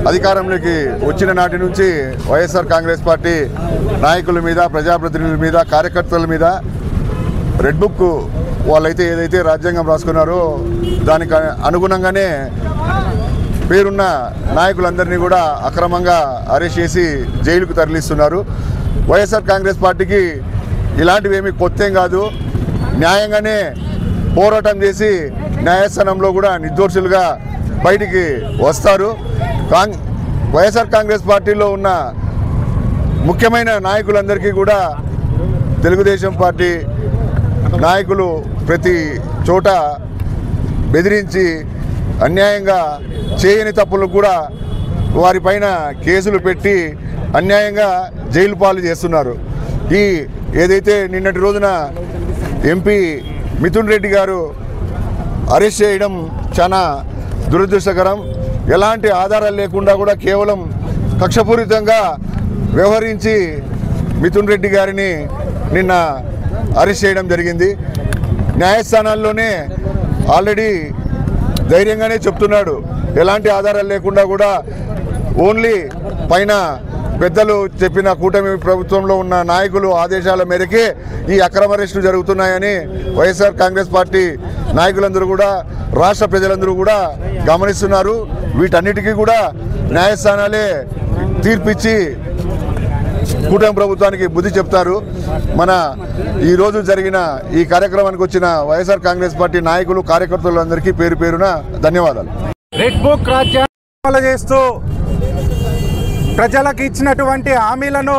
అధికారంలోకి వచ్చిన నాటి నుంచి వైఎస్ఆర్ కాంగ్రెస్ పార్టీ నాయకుల మీద, ప్రజాప్రతినిధుల మీద, కార్యకర్తల మీద రెడ్ బుక్ వాళ్ళైతే ఏదైతే రాజ్యాంగం రాసుకున్నారో దానికి అనుగుణంగానే పేరున్న నాయకులందరినీ కూడా అక్రమంగా అరెస్ట్ చేసి జైలుకు తరలిస్తున్నారు. వైఎస్ఆర్ కాంగ్రెస్ పార్టీకి ఇలాంటివేమీ కొత్తేం కాదు. న్యాయంగానే పోరాటం చేసి న్యాయస్థానంలో కూడా నిర్దోషులుగా బయటికి వస్తారు. వైఎస్ఆర్ కాంగ్రెస్ పార్టీలో ఉన్న ముఖ్యమైన నాయకులందరికీ కూడా తెలుగుదేశం పార్టీ నాయకులు ప్రతి చోట బెదిరించి అన్యాయంగా చేయని తప్పులకు కూడా వారిపైన కేసులు పెట్టి అన్యాయంగా జైలు పాలు చేస్తున్నారు. ఈ ఏదైతే నిన్నటి రోజున ఎంపీ మిథున్ రెడ్డి గారు అరెస్ట్ చేయడం చాలా దురదృష్టకరం. ఎలాంటి ఆధారాలు లేకుండా కూడా కేవలం కక్షపూరితంగా వ్యవహరించి మిథున్ రెడ్డి గారిని నిన్న అరెస్ట్ చేయడం జరిగింది. న్యాయస్థానాల్లోనే ఆల్రెడీ ధైర్యంగానే చెప్తున్నాడు, ఎలాంటి ఆధారాలు లేకుండా కూడా ఓన్లీ పైన పెద్దలు చెప్పిన కూటమి ప్రభుత్వంలో ఉన్న నాయకులు ఆదేశాల మేరకే ఈ అక్రమ అరెస్టులు జరుగుతున్నాయని వైఎస్ఆర్ కాంగ్రెస్ పార్టీ నాయకులందరూ కూడా, రాష్ట్ర ప్రజలందరూ కూడా గమనిస్తున్నారు. వీటన్నిటికీ కూడా న్యాయస్థానాలే తీర్పిచ్చి కూటమి ప్రభుత్వానికి బుద్ధి చెప్తారు. మన ఈరోజు జరిగిన ఈ కార్యక్రమానికి వచ్చిన వైఎస్ఆర్ కాంగ్రెస్ పార్టీ నాయకులు, కార్యకర్తలందరికీ పేరు పేరున ధన్యవాదాలు. రెడ్ బుక్ రాజ్యాంగం చేస్తూ ప్రజలకు ఇచ్చినటువంటి హామీలను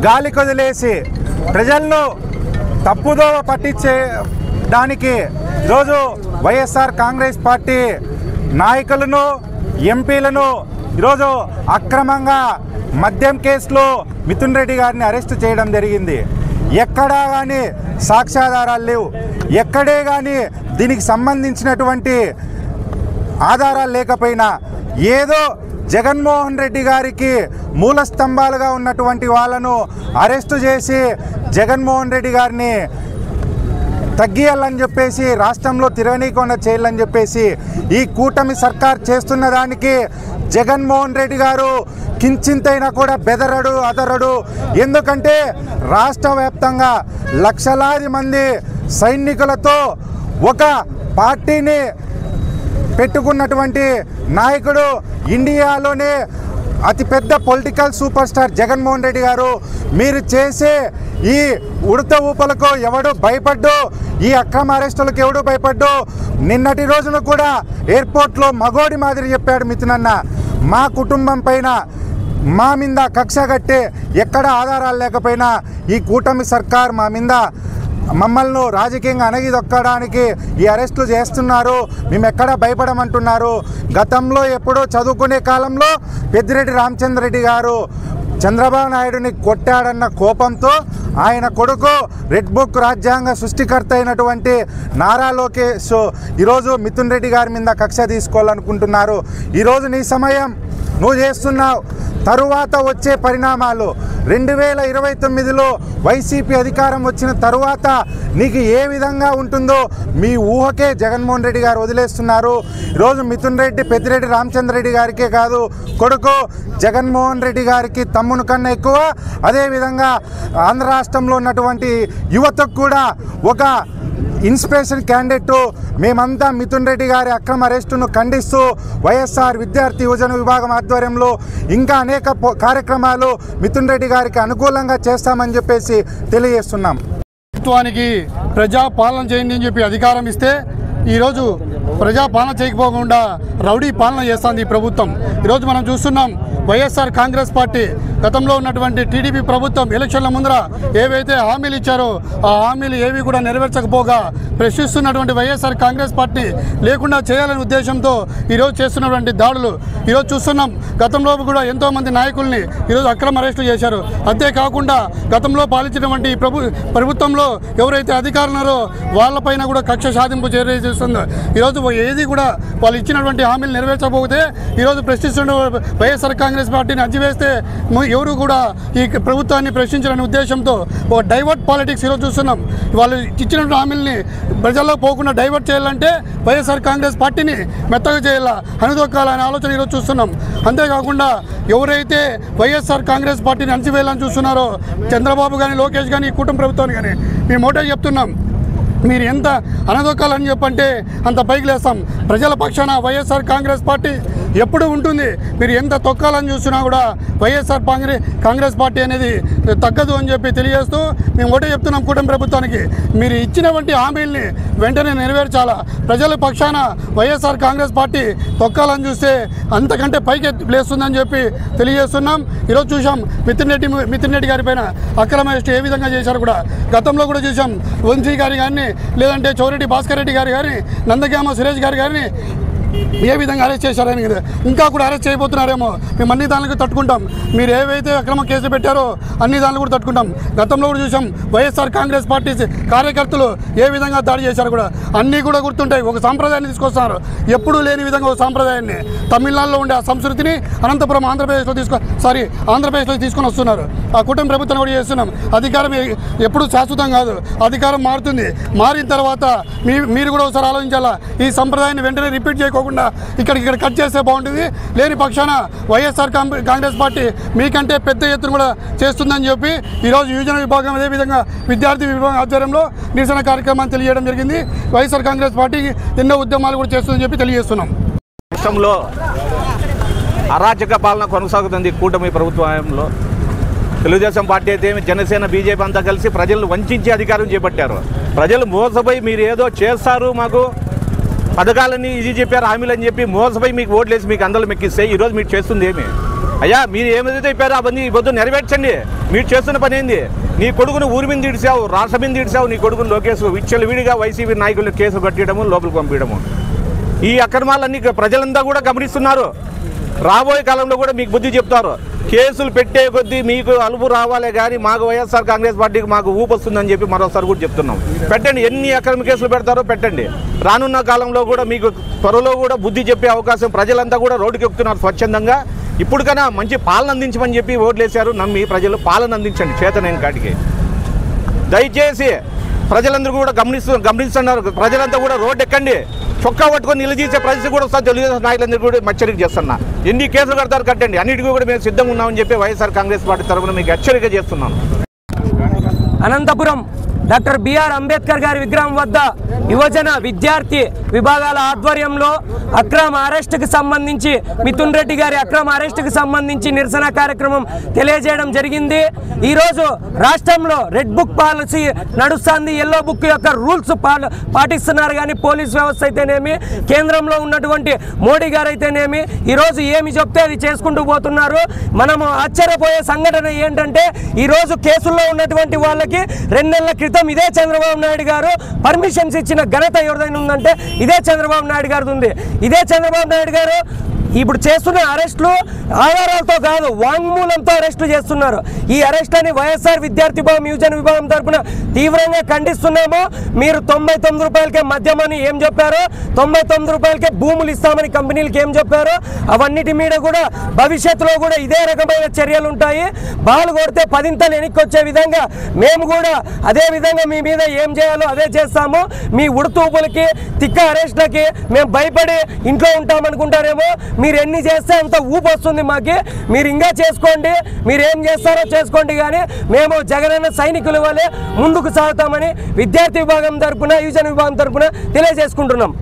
గాలి కొదిలేసి ప్రజలను తప్పుదోవ పట్టించే దానికి ఈరోజు వైఎస్ఆర్ కాంగ్రెస్ పార్టీ నాయకులను, ఎంపీలను ఈరోజు అక్రమంగా మద్యం కేసులో మిథున్ రెడ్డి గారిని అరెస్ట్ చేయడం జరిగింది. ఎక్కడా కానీ సాక్ష్యాధారాలు లేవు, ఎక్కడే కానీ దీనికి సంబంధించినటువంటి ఆధారాలు లేకపోయినా ఏదో జగన్మోహన్ రెడ్డి గారికి మూల స్తంభాలుగా ఉన్నటువంటి వాళ్ళను అరెస్టు చేసి జగన్మోహన్ రెడ్డి గారిని తగ్గియాలని చెప్పేసి, రాష్ట్రంలో తిరగనీయకుండా చేయాలని చెప్పేసి ఈ కూటమి సర్కార్ చేస్తున్న దానికి జగన్మోహన్ రెడ్డి గారు కించింతైనా కూడా బెదరడు, అదరడు. ఎందుకంటే రాష్ట్ర వ్యాప్తంగా లక్షలాది మంది సైనికులతో ఒక పార్టీని పెట్టుకున్నటువంటి నాయకుడు, ఇండియాలోనే అతిపెద్ద political super star Jaganmohan Reddy గారు, మీరు చేసే ఈ ఉడత ఊపలకు ఎవడు భయపడ్డు, ఈ అక్రమ అరెస్టులకు ఎవడు భయపడ్డు. నిన్నటి రోజున కూడా ఎయిర్పోర్ట్లో మగోడి మాదిరి చెప్పాడు మిథునన్న, మా కుటుంబం పైన మా మీద కక్ష కట్టే ఎక్కడ ఆధారాలు లేకపోయినా ఈ కూటమి సర్కార్ మా మీద మమ్మల్ని రాజకీయంగా అణగిదొక్కడానికి ఈ అరెస్టులు చేస్తున్నారు, మేము ఎక్కడ భయపడమంటున్నారు. గతంలో ఎప్పుడో చదువుకునే కాలంలో పెద్దిరెడ్డి రామచంద్రరెడ్డి గారు చంద్రబాబు నాయుడుని కొట్టాడన్న కోపంతో ఆయన కొడుకు రెడ్ బుక్ రాజ్యాంగ సృష్టికర్త అయినటువంటి నారా లోకేష్ ఈరోజు మిథున్ రెడ్డి గారి మీద కక్ష తీసుకోవాలనుకుంటున్నారు. ఈరోజు నీ సమయం, నువ్వు చేస్తున్నావు. తరువాత వచ్చే పరిణామాలు 2029లో వైసీపీ అధికారం వచ్చిన తరువాత నీకు ఏ విధంగా ఉంటుందో మీ ఊహకే జగన్మోహన్ రెడ్డి గారు వదిలేస్తున్నారు. ఈరోజు మిథున్ రెడ్డి పెద్దిరెడ్డి రామచంద్రరెడ్డి గారికే కాదు, కొడుకు జగన్మోహన్ రెడ్డి గారికి తమ్ముని కన్నా ఎక్కువ, అదేవిధంగా ఆంధ్ర రాష్ట్రంలో ఉన్నటువంటి యువతకు కూడా ఒక ఇన్స్పిరేషన్ క్యాండిడేట్. మేమంతా మిథున్ రెడ్డి గారి అక్రమ అరెస్టును ఖండిస్తూ వైఎస్ఆర్ విద్యార్థి యువజన విభాగం ఆధ్వర్యంలో ఇంకా అనేక కార్యక్రమాలు మిథున్ రెడ్డి గారికి అనుకూలంగా చేస్తామని చెప్పేసి తెలియజేస్తున్నాం. ప్రభుత్వానికి ప్రజాపాలన చేయండి అని చెప్పి అధికారం ఇస్తే ఈరోజు ప్రజాపాలన చేయకపోకుండా రౌడీ పాలన చేస్తుంది ఈ ప్రభుత్వం. ఈరోజు మనం చూస్తున్నాం, వైఎస్ఆర్ కాంగ్రెస్ పార్టీ గతంలో ఉన్నటువంటి టీడీపీ ప్రభుత్వం ఎలక్షన్ల ముందర ఏవైతే హామీలు ఇచ్చారో ఆ హామీలు ఏవి కూడా నెరవేర్చకపోగా ప్రశ్నిస్తున్నటువంటి వైఎస్ఆర్ కాంగ్రెస్ పార్టీ లేకుండా చేయాలనే ఉద్దేశంతో ఈరోజు చేస్తున్నటువంటి దాడులు ఈరోజు చూస్తున్నాం. గతంలో కూడా ఎంతోమంది నాయకుల్ని ఈరోజు అక్రమ అరెస్టులు చేశారు. అంతేకాకుండా గతంలో పాలించినటువంటి ప్రభుత్వంలో ఎవరైతే అధికారులు ఉన్నారో వాళ్ళపైన కూడా కక్ష సాధింపు చర్య చేస్తుందో ఈరోజు ఏది కూడా వాళ్ళు ఇచ్చినటువంటి హామీలు నెరవేర్చకపోతే ఈరోజు ప్రశ్నిస్తున్న వైఎస్ఆర్ కాంగ్రెస్ పార్టీని అజ్జివేస్తే ఎవరు కూడా ఈ ప్రభుత్వాన్ని ప్రశ్నించాలనే ఉద్దేశంతో ఒక డైవర్ట్ పాలిటిక్స్ ఈరోజు చూస్తున్నాం. వాళ్ళు ఇచ్చినటువంటి హామీలని ప్రజల్లో పోకుండా డైవర్ట్ చేయాలంటే వైఎస్ఆర్ కాంగ్రెస్ పార్టీని మెత్తగా చేయాలా, అణిదొక్కాలనే ఆలోచన ఈరోజు చూస్తున్నాం. అంతేకాకుండా ఎవరైతే వైఎస్ఆర్ కాంగ్రెస్ పార్టీని అణచివేయాలని చూస్తున్నారో చంద్రబాబు కానీ, లోకేష్ కానీ, ఈ కూటమి ప్రభుత్వాన్ని కానీ మేము ఒకటే చెప్తున్నాం, మీరు ఎంత అనదొక్కాలని చెప్పంటే అంత పైకి లేస్తాం. ప్రజల పక్షాన వైఎస్ఆర్ కాంగ్రెస్ పార్టీ ఎప్పుడు ఉంటుంది. మీరు ఎంత తొక్కాలని చూసినా కూడా వైఎస్ఆర్ కాంగ్రెస్ పార్టీ అనేది తగ్గదు అని చెప్పి తెలియజేస్తూ మేము ఒకటే చెప్తున్నాం కూటమి ప్రభుత్వానికి, మీరు ఇచ్చినటువంటి హామీల్ని వెంటనే నెరవేర్చాలా. ప్రజల పక్షాన వైఎస్ఆర్ కాంగ్రెస్ పార్టీ తొక్కాలని చూస్తే అంతకంటే పైకి లేస్తుందని చెప్పి తెలియజేస్తున్నాం. ఈరోజు చూసాం మితిన్ రెడ్డి గారి పైన అక్రమ అరెస్ట్ ఏ విధంగా చేశారు కూడా. గతంలో కూడా చూసాం వంశీ గారి కానీ, లేదంటే చౌరెడ్డి భాస్కర్ రెడ్డి గారు కానీ, నందగామ సురేష్ గారు కానీ ఏ విధంగా అరెస్ట్ చేశారని కదా, ఇంకా కూడా అరెస్ట్ చేయబోతున్నారేమో. మేము అన్ని దానికి తట్టుకుంటాం. మీరు ఏవైతే అక్రమ కేసులు పెట్టారో అన్ని దానిలో కూడా తట్టుకుంటాం. గతంలో కూడా చూసాం వైఎస్ఆర్ కాంగ్రెస్ పార్టీ కార్యకర్తలు ఏ విధంగా దాడి చేశారు కూడా. అన్నీ కూడా గుర్తుంటాయి. ఒక సాంప్రదాయాన్ని తీసుకొస్తున్నారు, ఎప్పుడూ లేని విధంగా ఒక సాంప్రదాయాన్ని. తమిళనాడులో ఉండే ఆ సంస్కృతిని అనంతపురం ఆంధ్రప్రదేశ్లో తీసుకొని వస్తున్నారు. ఆ కుటుంబ ప్రభుత్వం కూడా చేస్తున్నాం. అధికారం ఎప్పుడు శాశ్వతం కాదు, అధికారం మారుతుంది. మారిన తర్వాత మీరు కూడా ఒకసారి ఆలోచించాలా. ఈ సంప్రదాయాన్ని వెంటనే రిపీట్ చేయకుండా ఇక్కడ కట్ చేస్తే బాగుంటుంది. లేని పక్షాన వైఎస్ఆర్ కాంగ్రెస్ పార్టీ మీకంటే పెద్ద ఎత్తున కూడా చేస్తుందని చెప్పి ఈరోజు యువజన విభాగం, అదేవిధంగా విద్యార్థి విభాగం ఆధ్వర్యంలో నిరసన కార్యక్రమాన్ని తెలియజేయడం జరిగింది. వైఎస్ఆర్ కాంగ్రెస్ పార్టీ ఎన్నో ఉద్యమాలు కూడా చేస్తుందని చెప్పి తెలియజేస్తున్నాం. రాష్ట్రంలో అరాచక పాలన కొనసాగుతుంది కూటమి ప్రభుత్వంలో. తెలుగుదేశం పార్టీ అయితే జనసేన, బీజేపీ అంతా కలిసి ప్రజలను వంచి అధికారం చేపట్టారు. ప్రజలు మోసపోయి మీరు ఏదో చేస్తారు, మాకు పథకాలని ఇది చెప్పారు, హామీలని చెప్పి మోసపోయి మీకు ఓట్లేసి మీకు అందరూ మెక్కిస్తే ఈరోజు మీరు చేస్తుంది ఏమి? అయ్యా, మీరు ఏమైతే చెప్పారో అవన్నీ పొద్దు నెరవేర్చండి. మీరు చేస్తున్న పని ఏంది? నీ కొడుకును ఊరి మీద తీడిసావు, రాష్ట్రం మీద తీడిసావు. నీ కొడుకును లోకేష్ విచ్చలవిడిగా వైసీపీ నాయకులు కేసులు కట్టడము, లోపలికి పంపించడము. ఈ అక్రమాలన్నీ ప్రజలంతా కూడా గమనిస్తున్నారు. రాబోయే కాలంలో కూడా మీకు బుద్ధి చెప్తారు. కేసులు పెట్టే కొద్దీ మీకు అలుపు రావాలే కానీ మాకు వైఎస్ఆర్ కాంగ్రెస్ పార్టీకి మాకు ఊపు వస్తుందని చెప్పి మరోసారి కూడా చెప్తున్నాం. పెట్టండి, ఎన్ని అక్రమ కేసులు పెడతారో పెట్టండి. రానున్న కాలంలో కూడా మీకు త్వరలో కూడా బుద్ధి చెప్పే అవకాశం. ప్రజలంతా కూడా రోడ్డుకి ఎక్కుతున్నారు స్వచ్ఛందంగా. ఇప్పటికైనా మంచి పాలన అందించమని చెప్పి ఓట్లేశారు. నమ్మి ప్రజలు పాలన అందించండి చేతనైన కాటికి. దయచేసి ప్రజలందరూ కూడా గమనిస్తున్నారు. ప్రజలంతా కూడా రోడ్డు ఎక్కండి. చొక్కా పట్టుకొని నిలదీసే పరిస్థితి కూడా వస్తుంది. తెలుగుదేశం నాయకులందరూ కూడా హెచ్చరిక చేస్తున్నా. ఎన్ని కేసులు కడతారు కట్టండి, అన్నిటికీ కూడా మేము సిద్ధంగా ఉన్నామని చెప్పి వైఎస్ఆర్ కాంగ్రెస్ పార్టీ తరఫున మీకు హెచ్చరిక చేస్తున్నాను. అనంతపురం డాక్టర్ బిఆర్ అంబేద్కర్ గారి విగ్రహం వద్ద యువజన విద్యార్థి విభాగాల ఆధ్వర్యంలో అక్రమ అరెస్టుకు సంబంధించి, మిథున్ రెడ్డి గారి అక్రమ అరెస్టుకు సంబంధించి నిరసన కార్యక్రమం తెలియజేయడం జరిగింది. ఈరోజు రాష్ట్రంలో రెడ్ బుక్ పాలసీ నడుస్తుంది. ఎల్లో బుక్ యొక్క రూల్స్ పాటిస్తున్నారు. కానీ పోలీస్ వ్యవస్థ అయితేనేమి, కేంద్రంలో ఉన్నటువంటి మోడీ గారు అయితేనేమి ఈరోజు ఏమి చెప్తే అది చేసుకుంటూ పోతున్నారు. మనము ఆశ్చర్యపోయే సంఘటన ఏంటంటే ఈరోజు కేసుల్లో ఉన్నటువంటి వాళ్ళకి 2 నెలల క్రితం ఇదే చంద్రబాబు నాయుడు గారు పర్మిషన్స్ ఇచ్చిన ఘనత ఎవరిదైనా ఉందంటే ఇదే చంద్రబాబు నాయుడు గారిది ఉంది. ఇదే చంద్రబాబు నాయుడు గారు ఇప్పుడు చేస్తున్న అరెస్టులు ఆధారాలతో కాదు, వాంగ్మూలంతో అరెస్టులు చేస్తున్నారు. ఈ అరెస్టులని వైఎస్ఆర్ విద్యార్థి విభాగం, యువజన విభాగం తరఫున తీవ్రంగా ఖండిస్తున్నాము. మీరు 99 రూపాయలకే మద్యమని ఏం చెప్పారో, 99 రూపాయలకే భూములు ఇస్తామని కంపెనీలకు ఏం చెప్పారో, అవన్నిటి మీద కూడా భవిష్యత్తులో కూడా ఇదే రకమైన చర్యలు ఉంటాయి. బాలు కొడితే 10 వెనక్కి వచ్చే విధంగా మేము కూడా అదే విధంగా మీ మీద ఏం చేయాలో అదే చేస్తాము. మీ ఉడుతూపులకి, తిక్క అరెస్టులకి మేము భయపడి ఇంట్లో ఉంటామనుకుంటారేమో. మీరు ఎన్ని చేస్తే అంత ఊపు వస్తుంది మాకి. మీరు ఇంకా చేసుకోండి, మీరు ఏం చేస్తారో చేసుకోండి. కానీ మేము జగనన్న సైనికుల వల్లే ముందుకు సాగుతామని విద్యార్థి విభాగం తరపున, యువజన విభాగం తరపున తెలియజేసుకుంటున్నాం.